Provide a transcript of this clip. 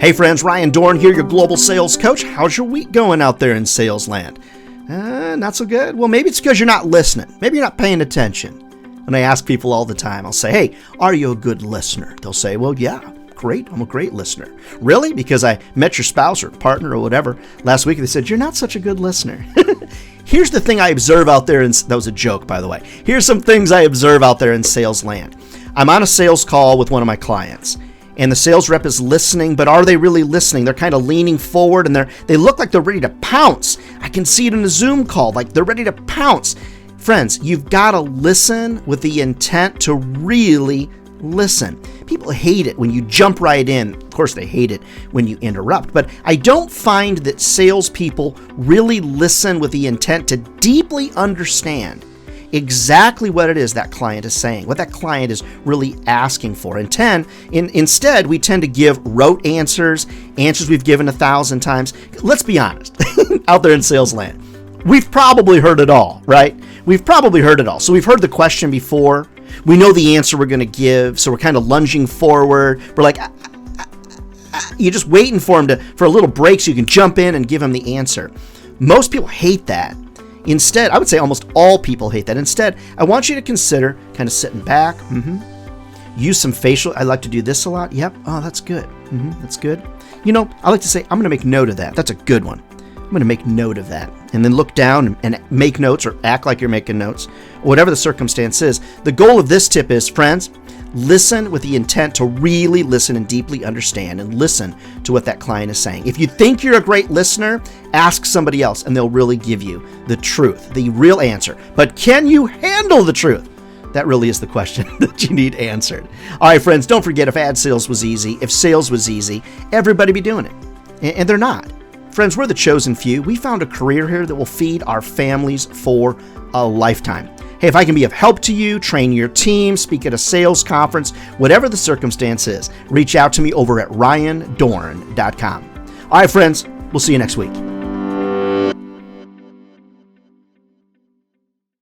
Hey friends, Ryan Dohrn here, your global sales coach. How's your week going out there in sales land? Not so good? Well, maybe it's because you're not listening. Maybe you're not paying attention. And I ask people all the time, I'll say, hey, are you a good listener? They'll say, well, yeah, great. I'm a great listener. Really? Because I met your spouse or partner or whatever last week and they said, you're not such a good listener. Here's the thing I observe out there, that was a joke, by the way. Here's some things I observe out there in sales land. I'm on a sales call with one of my clients. And the sales rep is listening, but are they really listening? They're kind of leaning forward and they look like they're ready to pounce. I can see it in a Zoom call, like they're ready to pounce. Friends, you've got to listen with the intent to really listen. People hate it when you jump right in. Of course, they hate it when you interrupt, but I don't find that salespeople really listen with the intent to deeply understand exactly what it is that client is saying, what that client is really asking for. Instead, we tend to give rote answers we've given 1,000 times. Let's be honest, out there in sales land, we've probably heard it all, right? We've probably heard it all. So we've heard the question before. We know the answer we're going to give, so we're kind of lunging forward. We're like, you're just waiting for him for a little break so you can jump in and give him the answer. Most people hate that. Instead, I would say almost all people hate that. Instead, I want you to consider kind of sitting back. Use some facial. I like to do this a lot. Yep. Oh, that's good. That's good. You know, I like to say, I'm going to make note of that. That's a good one. I'm going to make note of that. And then look down and make notes or act like you're making notes. Whatever the circumstance is. The goal of this tip is, friends, listen with the intent to really listen and deeply understand and listen to what that client is saying. If you think you're a great listener, ask somebody else and they'll really give you the truth, the real answer. But can you handle the truth? That really is the question that you need answered. All right, friends, don't forget, if ad sales was easy, if sales was easy, everybody be doing it. And they're not. Friends, we're the chosen few. We found a career here that will feed our families for a lifetime. Hey, if I can be of help to you, train your team, speak at a sales conference, whatever the circumstance is, reach out to me over at ryandohrn.com. All right, friends, we'll see you next week.